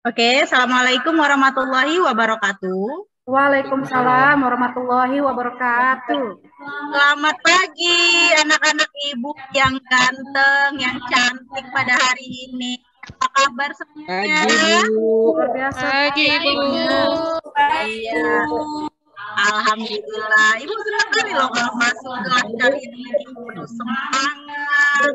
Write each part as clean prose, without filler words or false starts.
Oke, Assalamualaikum warahmatullahi wabarakatuh. Waalaikumsalam warahmatullahi wabarakatuh. Selamat pagi anak-anak ibu yang ganteng, yang cantik pada hari ini. Apa kabar semuanya? Pagi, Bu. Luar biasa. Pagi, Bu. Iya. Alhamdulillah. Ibu senang kali loh kalau masuk kelas kali ini. Penuh semangat,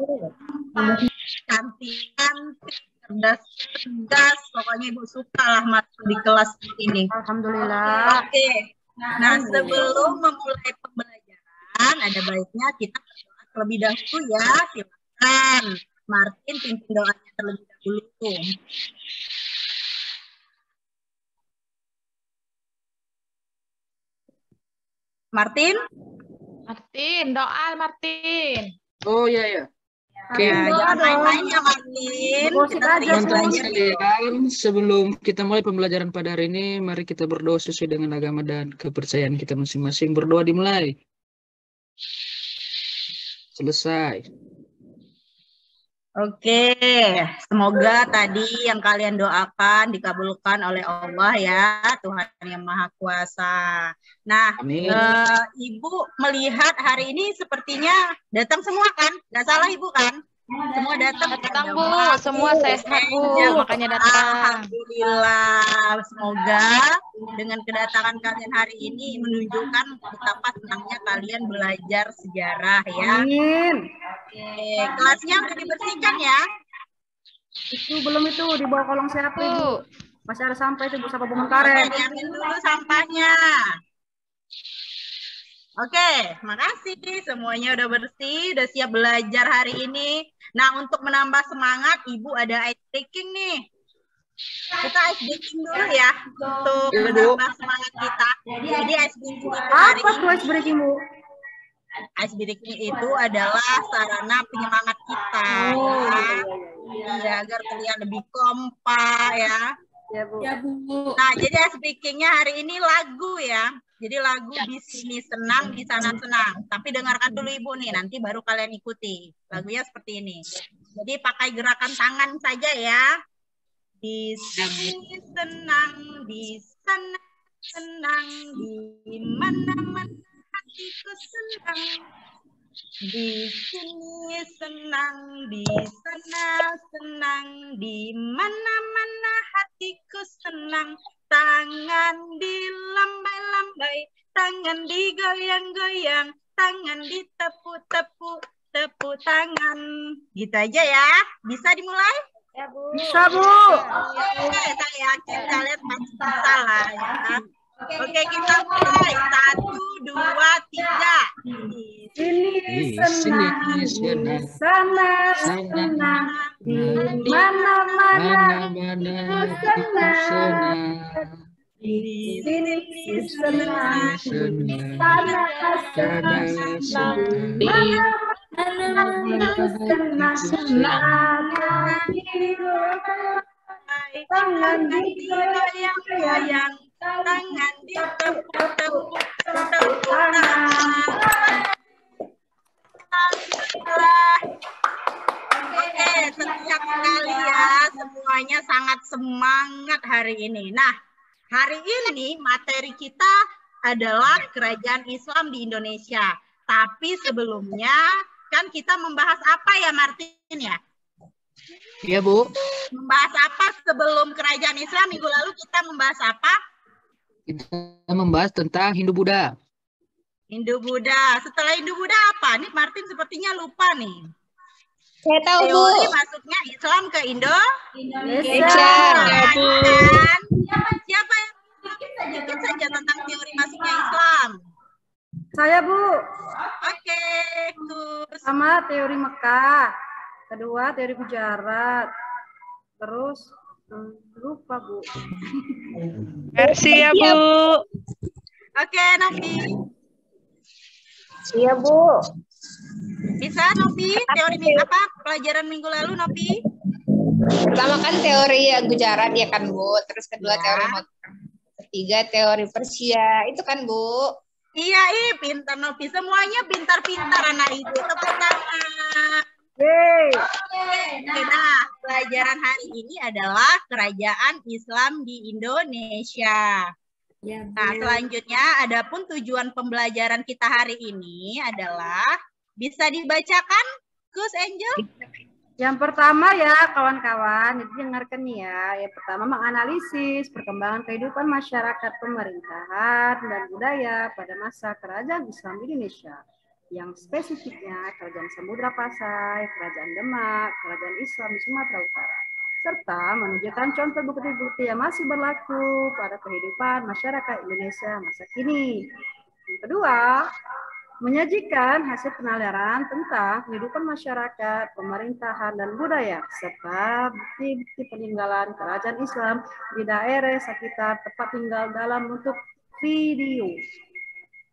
cantik-cantik, cerdas. Pokoknya ibu suka lah masuk di kelas ini. Alhamdulillah. Oke. Nah, sebelum memulai pembelajaran, ada baiknya kita berdoa terlebih dahulu ya. Silakan. Martin pimpin doanya terlebih dahulu. Martin? Martin, doa Martin. Oh iya ya. Oke, jangan main-main ya Martin. Kita Teman-teman sekalian, sebelum kita mulai pembelajaran pada hari ini, mari kita berdoa sesuai dengan agama dan kepercayaan kita masing-masing. Berdoa dimulai. Selesai. Oke, semoga tadi yang kalian doakan dikabulkan oleh Allah ya, Tuhan yang Maha Kuasa. Nah, Ibu melihat hari ini sepertinya datang semua kan? Nggak salah Ibu kan? Semua datang Bu, semua sehat Bu, makanya datang. Alhamdulillah, semoga dengan kedatangan kalian hari ini menunjukkan betapa senangnya kalian belajar sejarah ya. Amin. Oke, kelasnya udah dibersihkan ya? Itu belum itu di bawah kolong siapa Ibu? Masih ada sampah itu Bu, sampah Bumengkaret. Diambil dulu sampahnya. Oke, makasih. Semuanya udah bersih, udah siap belajar hari ini. Nah, untuk menambah semangat, Ibu ada ice breaking nih. Kita ice breaking dulu ya, untuk menambah semangat kita. Jadi ice breaking itu hari Apa tuh ice breaking Bu? Ice breaking itu adalah sarana penyemangat kita. Ya, agar terlihat lebih kompak ya. Ya Bu. Nah, jadi ice breaking-nya hari ini lagu ya. Jadi lagu di sini senang, di sana senang. Tapi dengarkan dulu Ibu nih, nanti baru kalian ikuti. Lagunya seperti ini. Jadi pakai gerakan tangan saja ya. Di sini senang, di sana senang, di mana-mana hatiku senang. Di sini senang, di sana senang, di mana-mana hatiku senang. Tangan dilambai-lambai, tangan digoyang-goyang, tangan ditepuk-tepuk, tepuk tangan. Gitu aja ya. Bisa dimulai? Ya Bu. Bisa Bu. Oke, saya yakin kalian pasti bisa lah ya. Oke, kita mulai. 1, 2, 3. Ini senang, di sana senang, di mana-mana hatiku senang. Di sini senang, di sana senang, di mana-mana senang. Tangan digoyang-goyang, tangan ditepuk-tepuk, tepuk tangan. Oke, setiap kali ya, semuanya sangat semangat hari ini. Nah, hari ini materi kita adalah kerajaan Islam di Indonesia. Tapi sebelumnya, kan kita membahas apa ya Martin ya? Iya Bu. Membahas apa sebelum kerajaan Islam? Minggu lalu kita membahas apa? Kita membahas tentang Hindu-Buddha. Hindu-Buddha. Setelah Hindu-Buddha apa? Nih Martin sepertinya lupa nih. Saya tahu Teori Bu. masuknya Islam ke Indonesia. Siapa yang sedikit saja tentang teori masuknya Islam? Saya Bu. Oke, terus Sama teori Mekah. Kedua teori Gujarat. Terus lupa Bu. Versi ya Bu. Oke, Novi. Iya Bu. Bisa Novi? Teori apa? Pelajaran minggu lalu Novi? Pertama kan teori Gujarat ya kan Bu, terus kedua teori Mekah, ketiga teori Persia, itu kan Bu. Iya, pintar Novi. Semuanya pintar-pintar anak ibu. Tepuk tangan. Yeay. Oke, nah pelajaran hari ini adalah kerajaan Islam di Indonesia. Ya, Bu. Nah, selanjutnya adapun tujuan pembelajaran kita hari ini adalah bisa dibacakan, Gus Angel? Yang pertama ya kawan-kawan, jadi dengarkan nih ya. Yang pertama menganalisis perkembangan kehidupan masyarakat, pemerintahan, dan budaya pada masa kerajaan Islam Indonesia. Yang spesifiknya kerajaan Samudra Pasai, kerajaan Demak, kerajaan Islam di Sumatera Utara. Serta menunjukkan contoh bukti-bukti yang masih berlaku pada kehidupan masyarakat Indonesia masa kini. Yang kedua, menyajikan hasil penelitian tentang kehidupan masyarakat, pemerintahan, dan budaya, serta bukti-bukti peninggalan kerajaan Islam di daerah sekitar tempat tinggal dalam bentuk video.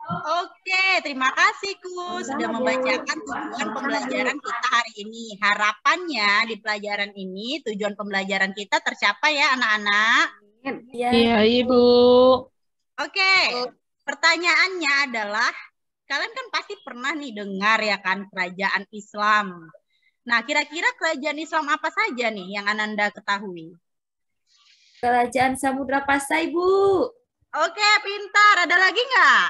Oke, terima kasih Gus sudah membacakan tujuan pembelajaran kita hari ini. Harapannya di pelajaran ini tujuan pembelajaran kita tercapai ya anak-anak. Iya, Ibu. Oke, pertanyaannya adalah kalian kan pasti pernah nih dengar ya kan kerajaan Islam. Nah, kira-kira kerajaan Islam apa saja nih yang Ananda ketahui? Kerajaan Samudra Pasai, Bu. Oke, pintar. Ada lagi nggak?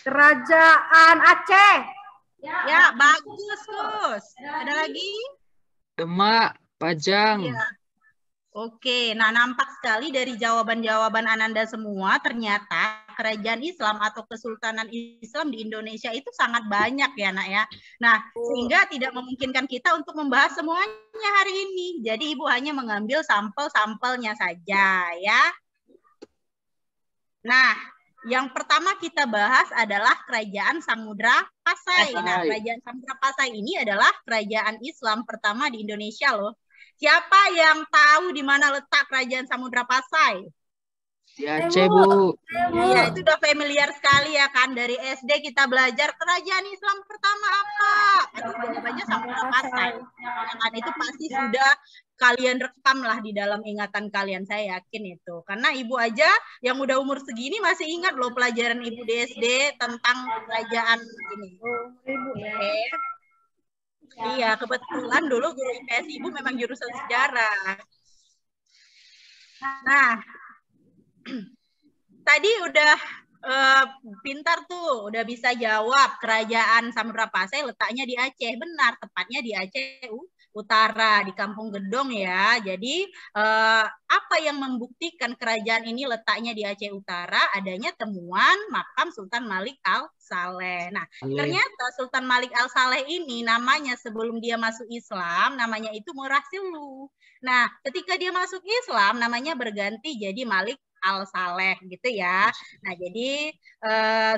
Kerajaan Aceh. Ya, bagus, Gus. Ada lagi? Demak, Pajang. Iya. Oke, nah nampak sekali dari jawaban-jawaban Ananda semua, ternyata kerajaan Islam atau kesultanan Islam di Indonesia itu sangat banyak ya nak ya. Nah, sehingga tidak memungkinkan kita untuk membahas semuanya hari ini. Jadi Ibu hanya mengambil sampel-sampelnya saja ya. Nah, yang pertama kita bahas adalah kerajaan Samudra Pasai. Nah, kerajaan Samudra Pasai ini adalah kerajaan Islam pertama di Indonesia loh. Siapa yang tahu di mana letak kerajaan Samudra Pasai? Di Aceh, Bu. Iya, itu udah familiar sekali ya kan. Dari SD kita belajar kerajaan Islam pertama apa? Itu jawabannya Samudra Pasai. Kan itu pasti sudah kalian rekam lah di dalam ingatan kalian, saya yakin itu. Karena Ibu aja yang udah umur segini masih ingat loh pelajaran Ibu di SD tentang kerajaan ini. Oke. Iya, kebetulan dulu guru IPS Ibu memang jurusan sejarah. Nah, tadi udah pintar tuh, udah bisa jawab kerajaan Samudra Pasai letaknya di Aceh. Benar, tepatnya di Aceh Utara, di Kampung Gedong ya. Jadi apa yang membuktikan kerajaan ini letaknya di Aceh Utara? Adanya temuan makam Sultan Malik Al-Saleh. Nah, ternyata Sultan Malik Al-Saleh ini namanya sebelum dia masuk Islam, namanya itu Murahsilu. Nah, ketika dia masuk Islam, namanya berganti jadi Malik Al-Saleh gitu ya. Nah, jadi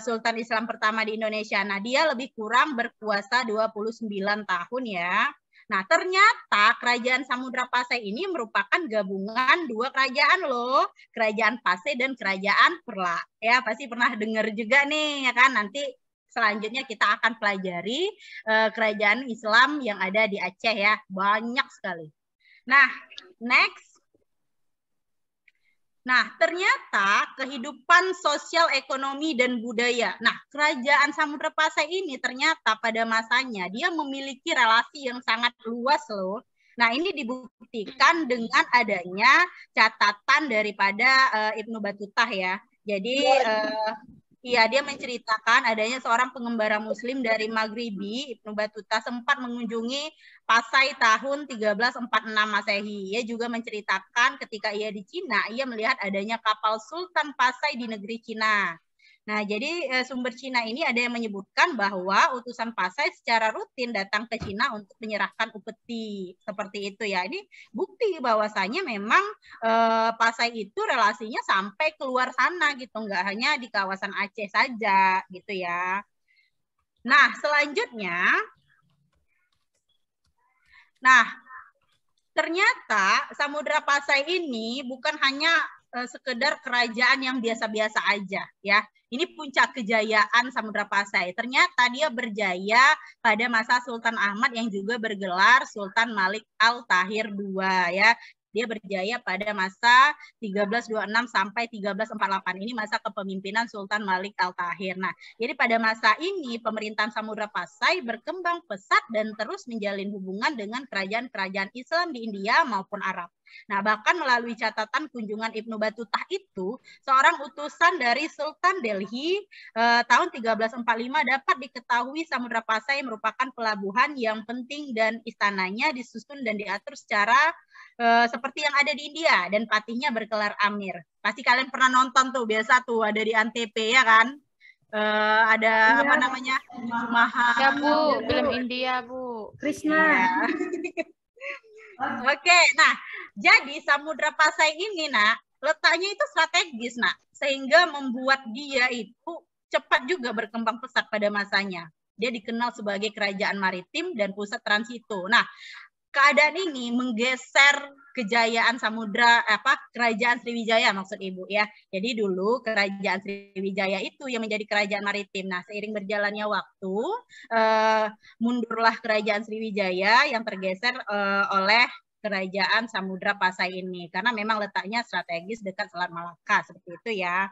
Sultan Islam pertama di Indonesia. Nah, dia lebih kurang berkuasa 29 tahun ya. Nah, ternyata kerajaan Samudra Pasai ini merupakan gabungan dua kerajaan loh. Kerajaan Pasai dan kerajaan Perla. Ya, pasti pernah dengar juga nih ya kan. Nanti selanjutnya kita akan pelajari kerajaan Islam yang ada di Aceh ya. Banyak sekali. Nah, next. Nah, ternyata kehidupan sosial, ekonomi, dan budaya. Nah, kerajaan Samudra Pasai ini ternyata pada masanya dia memiliki relasi yang sangat luas loh. Nah, ini dibuktikan dengan adanya catatan daripada Ibnu Batutah ya. Jadi, iya, dia menceritakan adanya seorang pengembara Muslim dari Maghribi, Ibnu Battuta, sempat mengunjungi Pasai tahun 1346 Masehi. Ia juga menceritakan ketika ia di Cina, ia melihat adanya kapal Sultan Pasai di negeri Cina. Nah, jadi sumber Cina ini ada yang menyebutkan bahwa utusan Pasai secara rutin datang ke Cina untuk menyerahkan upeti. Seperti itu ya. Ini bukti bahwasanya memang Pasai itu relasinya sampai keluar sana gitu. Nggak hanya di kawasan Aceh saja gitu ya. Nah, selanjutnya. Nah, ternyata Samudra Pasai ini bukan hanya sekedar kerajaan yang biasa-biasa aja ya. Ini puncak kejayaan Samudra Pasai. Ternyata dia berjaya pada masa Sultan Ahmad yang juga bergelar Sultan Malik Al-Tahir II ya. Dia berjaya pada masa 1326 sampai 1348. Ini masa kepemimpinan Sultan Malik Al-Tahir. Nah, jadi pada masa ini pemerintahan Samudra Pasai berkembang pesat dan terus menjalin hubungan dengan kerajaan-kerajaan Islam di India maupun Arab. Nah, bahkan melalui catatan kunjungan Ibnu Batutah itu, seorang utusan dari Sultan Delhi tahun 1345 dapat diketahui Samudra Pasai merupakan pelabuhan yang penting dan istananya disusun dan diatur secara seperti yang ada di India dan patihnya bergelar Amir. Pasti kalian pernah nonton tuh, biasa tuh ada di Antv ya kan? Ada apa namanya? Ya Bu, film India Bu. Krishna. Ya. Oke, nah jadi Samudra Pasai ini nak letaknya itu strategis nak, sehingga membuat dia itu cepat juga berkembang pesat pada masanya. Dia dikenal sebagai kerajaan maritim dan pusat transito. Nah, keadaan ini menggeser kejayaan kerajaan Sriwijaya maksud Ibu ya. Jadi dulu kerajaan Sriwijaya itu yang menjadi kerajaan maritim. Nah, seiring berjalannya waktu mundurlah kerajaan Sriwijaya yang tergeser oleh kerajaan Samudra Pasai ini karena memang letaknya strategis dekat Selat Malaka seperti itu ya.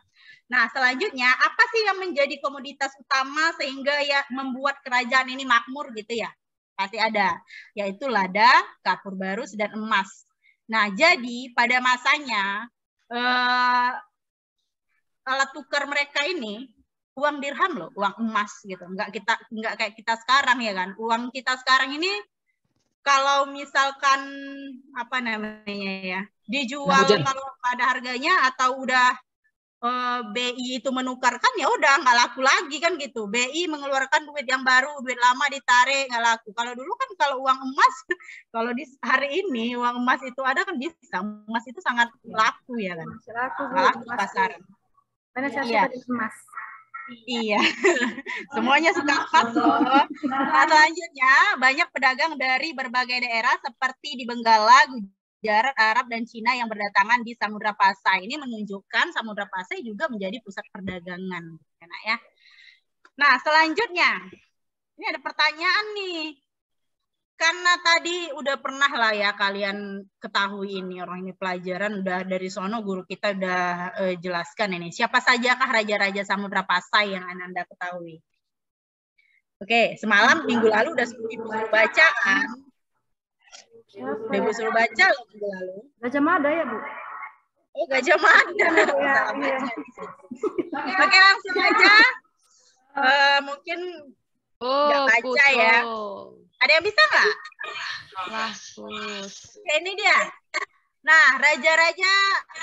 Nah, selanjutnya apa sih yang menjadi komoditas utama sehingga ya membuat kerajaan ini makmur gitu ya? Pasti ada, yaitu lada, kapur barus, dan emas. Nah, jadi pada masanya alat tukar mereka ini uang dirham loh, uang emas gitu. Enggak kayak kita sekarang ya kan. Uang kita sekarang ini kalau misalkan apa namanya ya, dijual kalau ada harganya atau udah BI itu menukarkan ya udah nggak laku lagi kan gitu. BI mengeluarkan duit yang baru, duit lama ditarik nggak laku. Kalau dulu kan kalau uang emas, kalau di hari ini uang emas itu ada kan bisa, emas itu sangat laku ya kan. Laku di pasaran. Karena saya Iya. suka emas. Iya, semuanya suka emas loh. Nah, selanjutnya banyak pedagang dari berbagai daerah seperti di Benggala, Gujarat, Arab, dan Cina yang berdatangan di Samudra Pasai. Ini menunjukkan Samudra Pasai juga menjadi pusat perdagangan. Enak ya. Nah, selanjutnya, ini ada pertanyaan nih. Karena tadi udah pernah lah ya kalian ketahui ini, orang ini pelajaran udah dari sono guru kita udah jelaskan ini. Siapa sajakah raja-raja Samudra Pasai yang Anda ketahui? Oke, semalam minggu lalu udah Ibu suruh baca kan? Ibu suruh baca loh minggu lalu. Gajah Mada ya, Bu? Oh, Gajah Mada. Iya. Oke, langsung aja. Mungkin nggak baca ya. Ada yang bisa nggak? Oke, ini dia. Nah, raja-raja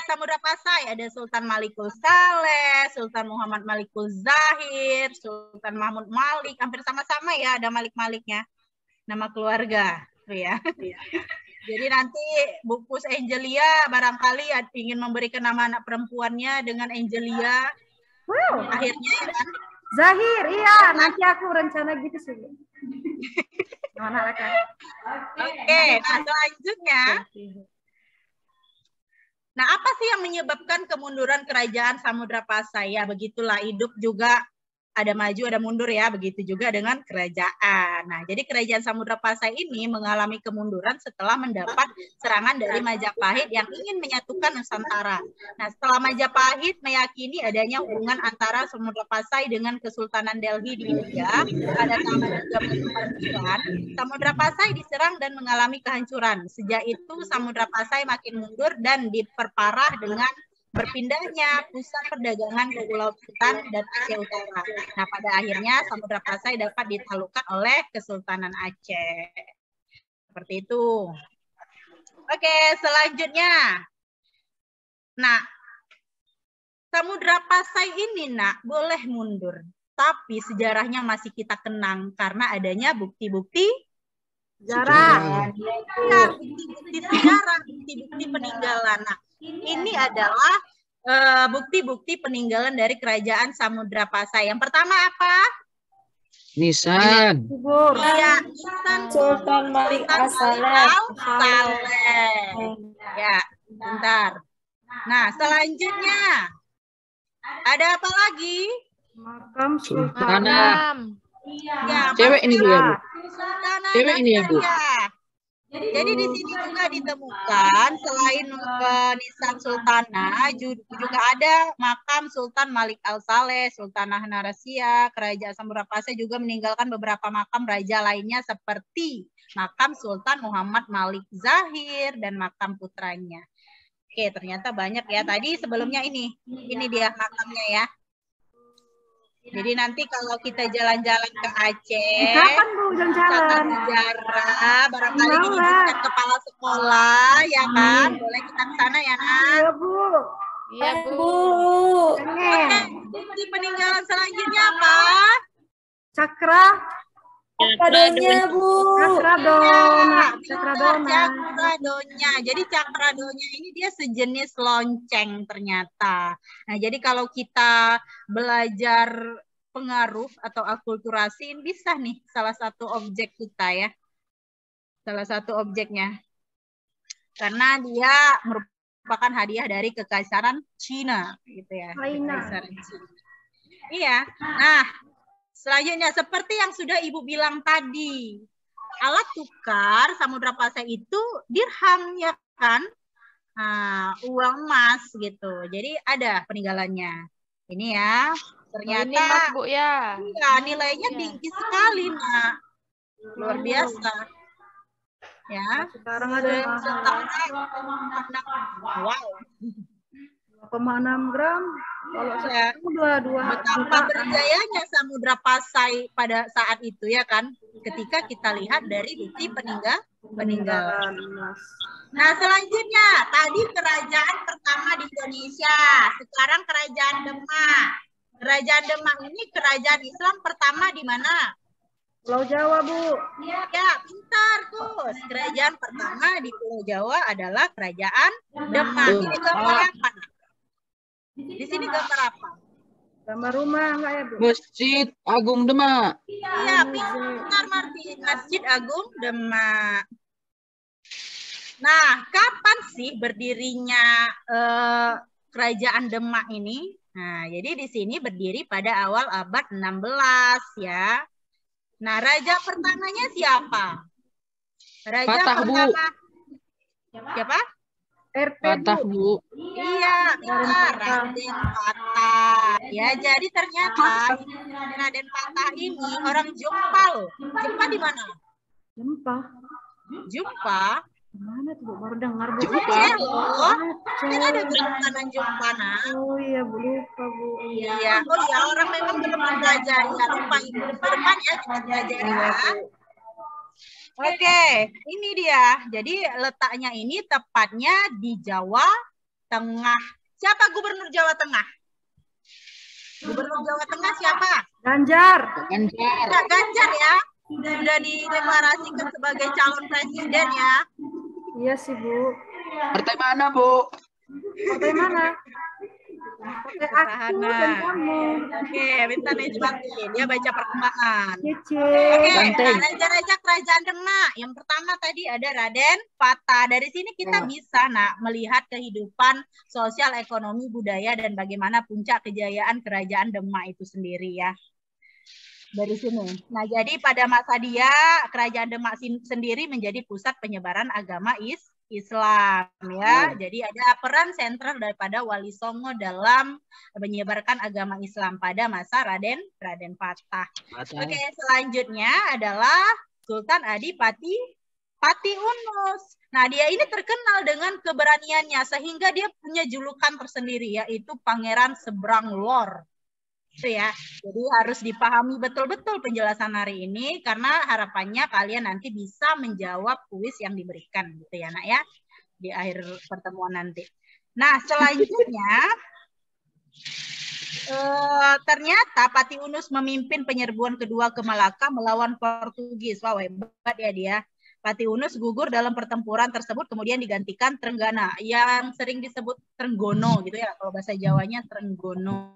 Samudra Pasai ada Sultan Malikul Saleh, Sultan Muhammad Malikul Zahir, Sultan Mahmud Malik, hampir sama-sama ya ada Malik-Maliknya. Nama keluarga, tuh ya. Jadi nanti Bu Pus Angelia barangkali ingin memberikan nama anak perempuannya dengan Angelia. Wow. Akhirnya ya kan? Zahir, iya. Nanti aku rencana gitu sih. Oke, nah selanjutnya. Nah, apa sih yang menyebabkan kemunduran kerajaan Samudra Pasai? Ya, begitulah hidup juga ada maju, ada mundur ya. Begitu juga dengan kerajaan. Nah, jadi kerajaan Samudra Pasai ini mengalami kemunduran setelah mendapat serangan dari Majapahit yang ingin menyatukan Nusantara. Nah, setelah Majapahit meyakini adanya hubungan antara Samudra Pasai dengan Kesultanan Delhi di India pada tahun 1349, Samudra Pasai diserang dan mengalami kehancuran. Sejak itu Samudra Pasai makin mundur dan diperparah dengan berpindahnya pusat perdagangan ke Pulau Buton dan Aceh Utara. Nah, pada akhirnya Samudra Pasai dapat ditaklukkan oleh Kesultanan Aceh. Seperti itu. Oke, selanjutnya. Nah, Samudra Pasai ini, nak, boleh mundur. Tapi sejarahnya masih kita kenang karena adanya bukti-bukti sejarah. Bukti-bukti sejarah, bukti-bukti peninggalan. Nah, ini adalah bukti-bukti peninggalan dari kerajaan Samudra Pasai. Yang pertama apa? Nisan. Iya, Nisan Sultan Malik As-Saleh. Ya, bentar. Nah, selanjutnya ada apa lagi? Makam Sultanah. Enam. Ya, Cewek ini dia, Bu. Sultanah Cewek ini ya, Bu. Nazaria. Jadi di sini juga ditemukan selain nisan sultanah juga ada makam Sultan Malik Al-Saleh, Sultanah Narasia, Kerajaan Samudra juga meninggalkan beberapa makam raja lainnya seperti makam Sultan Muhammad Malik Zahir dan makam putranya. Oke, ternyata banyak ya. Tadi sebelumnya ini dia makamnya ya. Jadi nanti kalau kita jalan-jalan ke Aceh, Kapan Bu jalan-jalan? sejarah, barangkali diizinkan kepala sekolah, ya kan? Boleh kita ke sana ya, Nak? Iya Bu. Iya, Bu. Oke, bukti peninggalan selanjutnya apa? Cakra. Cakradonya, Bu. Cakradona. Cakradonya. Jadi cakradonya ini dia sejenis lonceng ternyata. Nah, jadi kalau kita belajar pengaruh atau akulturasi, bisa nih salah satu objek kita ya. Salah satu objeknya. Karena dia merupakan hadiah dari Kekaisaran Cina gitu ya. Kekaisaran Cina. Iya. Nah, selanjutnya, seperti yang sudah Ibu bilang tadi, alat tukar Samudra Pasai itu dirham ya kan, uang emas gitu. Jadi ada peninggalannya. Ini ya, ternyata ini Mas, Bu ya. Iya, nilainya tinggi sekali, Nak. Luar biasa. Ya. Sekarang ada Wow. 2,6 gram. Kalau Ya. Betapa berjayanya Samudra Pasai pada saat itu ya kan, ketika kita lihat dari bukti peninggalan. Nah, selanjutnya tadi kerajaan pertama di Indonesia, sekarang kerajaan Demak. Kerajaan Demak ini kerajaan Islam pertama di mana? Pulau Jawa, Bu. Ya, pintar Gus. Kerajaan pertama di Pulau Jawa adalah kerajaan Demak. Ini gambar apa? Di sini gambar apa? Gambar rumah enggak ya, Bu? Masjid Agung Demak. Iya, pintar Martin. Masjid Agung Demak. Nah, kapan sih berdirinya kerajaan Demak ini? Nah, jadi di sini berdiri pada awal abad 16 ya. Nah, raja pertamanya siapa? Raja Patah, Bu. pertama. Siapa? Patah, Bu. Iya, Raden Patah. Ya, jadi ternyata Raden Patah ini orang Jumpa loh. Jumpa di mana? Jumpa. Mana tuh, Bu? Baru dengar, Bu. Aceh loh. Kan ada Gerakan Jumpa, nah. Oh iya, Bu, lupa, Bu. Iya. Oh iya, orang memang belum mempelajari. Ya, lupa itu. Depan ya, kita pelajari ya. Oke, ini dia. Jadi letaknya ini tepatnya di Jawa Tengah. Siapa gubernur Jawa Tengah? Gubernur Jawa Tengah siapa? Ganjar. Ya, Ganjar ya. Sudah dideklarasikan sebagai calon presiden ya. Iya sih, Bu. Partai mana, Bu? Partai mana? Partai aku dan kamu. Oke, minta Nejwati. Dia baca perkembangan. Cece. Oke, Banteng. nah, raja-raja kerajaan Demak. Yang pertama tadi ada Raden Patah. Dari sini kita bisa melihat kehidupan sosial, ekonomi, budaya, dan bagaimana puncak kejayaan kerajaan Demak itu sendiri ya. Dari sini. Nah, jadi pada masa dia, kerajaan Demak sendiri menjadi pusat penyebaran agama Islam ya. Jadi ada peran sentral daripada Wali Songo dalam menyebarkan agama Islam pada masa Raden Patah. Oke, selanjutnya adalah Sultan Adipati Unus. Nah, dia ini terkenal dengan keberaniannya sehingga dia punya julukan tersendiri yaitu Pangeran Seberang Lor. Itu ya. Jadi harus dipahami betul-betul penjelasan hari ini karena harapannya kalian nanti bisa menjawab kuis yang diberikan gitu ya, Nak ya, di akhir pertemuan nanti. Nah, selanjutnya ternyata Pati Unus memimpin penyerbuan kedua ke Malaka melawan Portugis. Wah, hebat ya dia. Pati Unus gugur dalam pertempuran tersebut, kemudian digantikan Trenggana yang sering disebut Trenggono gitu ya, kalau bahasa Jawanya Trenggono,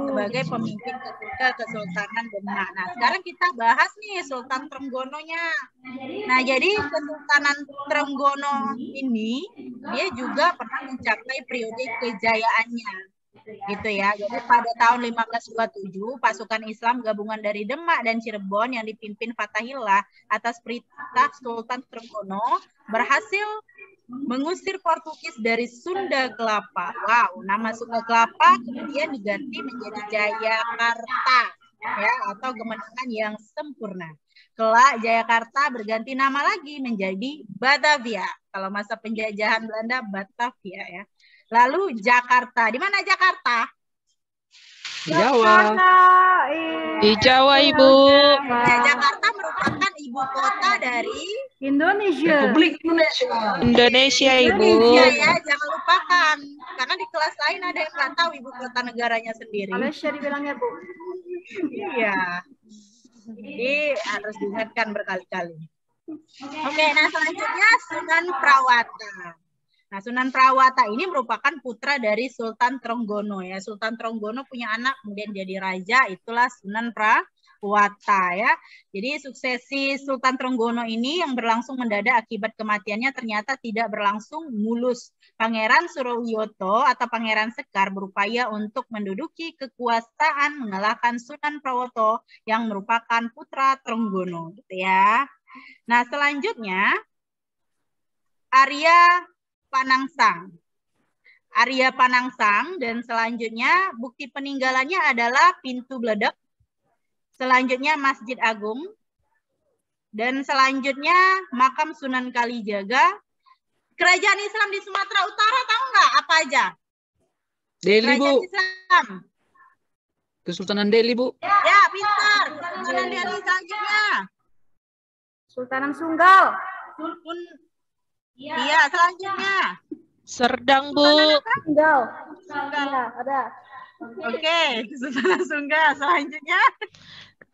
sebagai pemimpin ketika Kesultanan Demak. Nah, sekarang kita bahas nih Sultan Trenggononya. Nah, jadi Kesultanan Trenggono ini dia juga pernah mencapai periode kejayaannya. Gitu ya. Jadi pada tahun 1527 pasukan Islam gabungan dari Demak dan Cirebon yang dipimpin Fathahillah atas perintah Sultan Trenggono berhasil mengusir Portugis dari Sunda Kelapa. Wow, nama Sunda Kelapa kemudian diganti menjadi Jayakarta ya, atau kemenangan yang sempurna. Kelak Jayakarta berganti nama lagi menjadi Batavia. Kalau masa penjajahan Belanda Batavia ya. Lalu Jakarta. Di mana Jakarta? Di Jawa. Di Jawa, Ibu. Ya, Jakarta merupakan ibu kota dari Indonesia. Republik Indonesia. Indonesia, Ibu. Indonesia ya, jangan lupakan. Karena di kelas lain ada yang nggak tahu ibu kota negaranya sendiri. Malaysia dibilangnya, Bu. Iya. Jadi harus diingatkan berkali-kali. Oke, nah selanjutnya Sunan Prawata. Nah, Sunan Prawata ini merupakan putra dari Sultan Trenggono ya. Sultan Trenggono punya anak kemudian jadi raja, itulah Sunan Prawata ya. Jadi suksesi Sultan Trenggono ini yang berlangsung mendadak akibat kematiannya ternyata tidak berlangsung mulus. Pangeran Surowiyoto atau Pangeran Sekar berupaya untuk menduduki kekuasaan mengalahkan Sunan Prawoto yang merupakan putra Trenggono gitu ya. Nah, selanjutnya Arya Panangsang. Arya Panangsang dan selanjutnya bukti peninggalannya adalah Pintu Bledek. Selanjutnya Masjid Agung. Dan selanjutnya makam Sunan Kalijaga. Kerajaan Islam di Sumatera Utara tahu nggak apa aja? Delhi, Bu. Kerajaan Islam. Kesultanan Delhi, Bu. Ya, pintar. Kesultanan Delhi selanjutnya. Sultanan Sunggal. Iya, selanjutnya. Serdang, Bu. Sunggal. Ya, ada. Oke, Kesultanan Sunggal. Selanjutnya.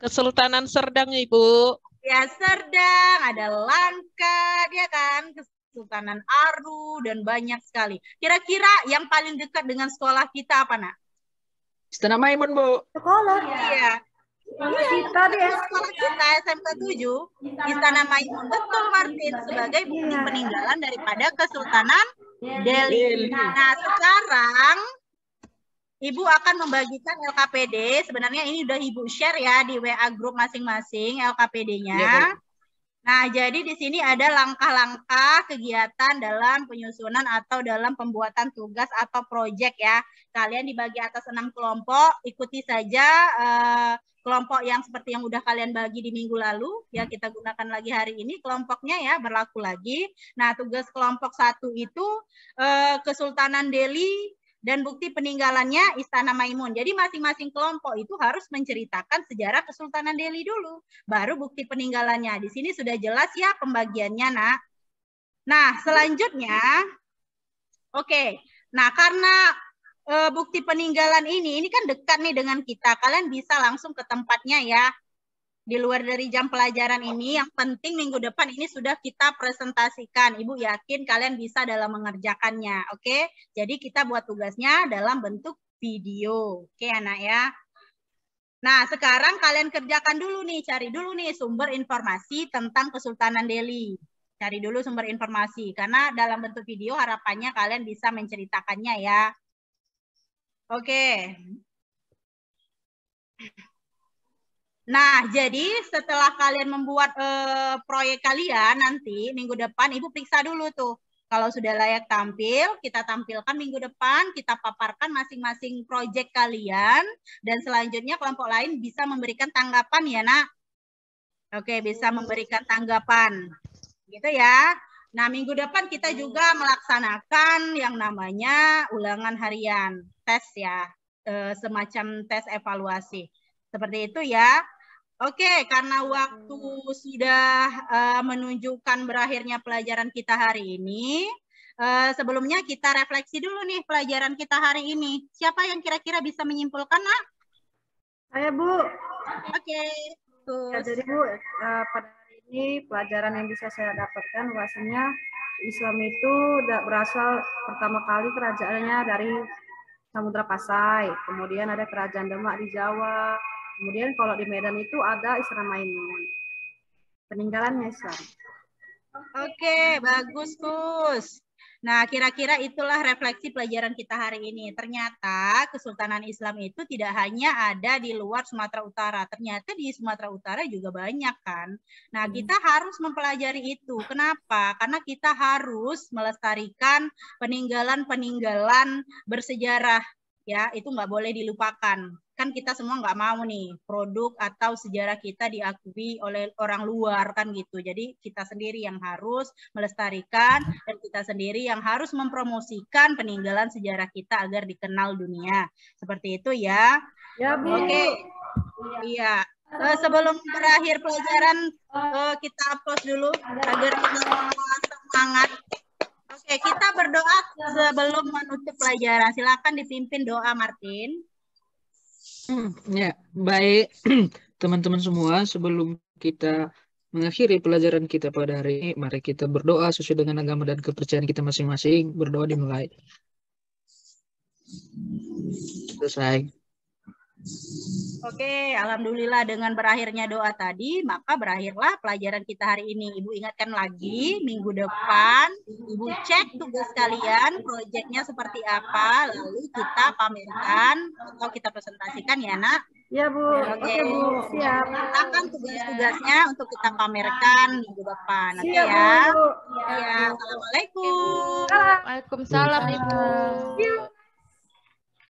Kesultanan Serdang, Ibu. Ya, Serdang, ada Langkat, ya kan? Kesultanan Aru, dan banyak sekali. Kira-kira yang paling dekat dengan sekolah kita apa, Nak? Istana Maimun, Bu. Sekolah. Iya. Kita deh. Sekolah kita SMK 7, Istana Maimun. Betul, Martin. Sebagai bukti peninggalan daripada Kesultanan Delhi. Nah, sekarang Ibu akan membagikan LKPD. Sebenarnya ini udah Ibu share ya di WA grup masing-masing LKPD-nya. Ya, nah, jadi di sini ada langkah-langkah kegiatan dalam penyusunan atau dalam pembuatan tugas atau proyek ya. Kalian dibagi atas 6 kelompok, ikuti saja kelompok yang seperti yang udah kalian bagi di minggu lalu. Ya, kita gunakan lagi hari ini kelompoknya ya, berlaku lagi. Nah, tugas kelompok 1 itu Kesultanan Delhi dan bukti peninggalannya Istana Maimun. Jadi masing-masing kelompok itu harus menceritakan sejarah Kesultanan Delhi dulu. Baru bukti peninggalannya. Di sini sudah jelas ya pembagiannya, Nak. Nah, selanjutnya. Oke. Nah, karena bukti peninggalan ini kan dekat nih dengan kita. Kalian bisa langsung ke tempatnya ya. Di luar dari jam pelajaran ini, yang penting minggu depan ini sudah kita presentasikan. Ibu yakin kalian bisa dalam mengerjakannya. Oke, jadi kita buat tugasnya dalam bentuk video. Oke, anak ya. Nah, sekarang kalian kerjakan dulu nih, cari dulu nih sumber informasi tentang Kesultanan Delhi. Cari dulu sumber informasi, karena dalam bentuk video harapannya kalian bisa menceritakannya ya. Oke. Nah, jadi setelah kalian membuat proyek kalian nanti minggu depan, Ibu periksa dulu tuh. Kalau sudah layak tampil, kita tampilkan minggu depan, kita paparkan masing-masing proyek kalian, dan selanjutnya kelompok lain bisa memberikan tanggapan ya, Nak. Oke, bisa memberikan tanggapan. Gitu ya. Nah, minggu depan kita juga melaksanakan yang namanya ulangan harian, tes ya, semacam tes evaluasi. Seperti itu ya. Oke, karena waktu sudah menunjukkan berakhirnya pelajaran kita hari ini, sebelumnya kita refleksi dulu nih pelajaran kita hari ini. Siapa yang kira-kira bisa menyimpulkan, Nak? Saya, Bu. Oke. Ya, jadi Bu, pada hari ini pelajaran yang bisa saya dapatkan bahwasanya Islam itu berasal pertama kali kerajaannya dari Samudra Pasai, kemudian ada kerajaan Demak di Jawa, kemudian kalau di Medan itu ada Istana Maimun. Peninggalannya Islam. Oke, bagus, Gus. Nah, kira-kira itulah refleksi pelajaran kita hari ini. Ternyata Kesultanan Islam itu tidak hanya ada di luar Sumatera Utara. Ternyata di Sumatera Utara juga banyak kan. Nah, kita harus mempelajari itu. Kenapa? Karena kita harus melestarikan peninggalan-peninggalan bersejarah. Ya, itu nggak boleh dilupakan. Kan kita semua nggak mau nih produk atau sejarah kita diakui oleh orang luar kan gitu. Jadi kita sendiri yang harus melestarikan dan kita sendiri yang harus mempromosikan peninggalan sejarah kita agar dikenal dunia. Seperti itu ya. Ya, Bu. Oke. Iya. Sebelum berakhir pelajaran kita pause dulu agar kita semua semangat. Oke, kita berdoa sebelum menutup pelajaran. Silakan dipimpin doa, Martin. Ya, baik teman-teman semua, sebelum kita mengakhiri pelajaran kita pada hari ini, mari kita berdoa sesuai dengan agama dan kepercayaan kita masing-masing. Berdoa dimulai. Selesai. Oke, alhamdulillah dengan berakhirnya doa tadi, maka berakhirlah pelajaran kita hari ini. Ibu ingatkan lagi, minggu depan Ibu cek tugas kalian, proyeknya seperti apa, lalu kita pamerkan atau kita presentasikan ya, Nak. Ya, Bu. Oke, Bu. Siap. Akan tugas-tugasnya untuk kita pamerkan minggu depan. Oke Siap, ya. Bu. Ya, assalamualaikum. Waalaikumsalam Ibu.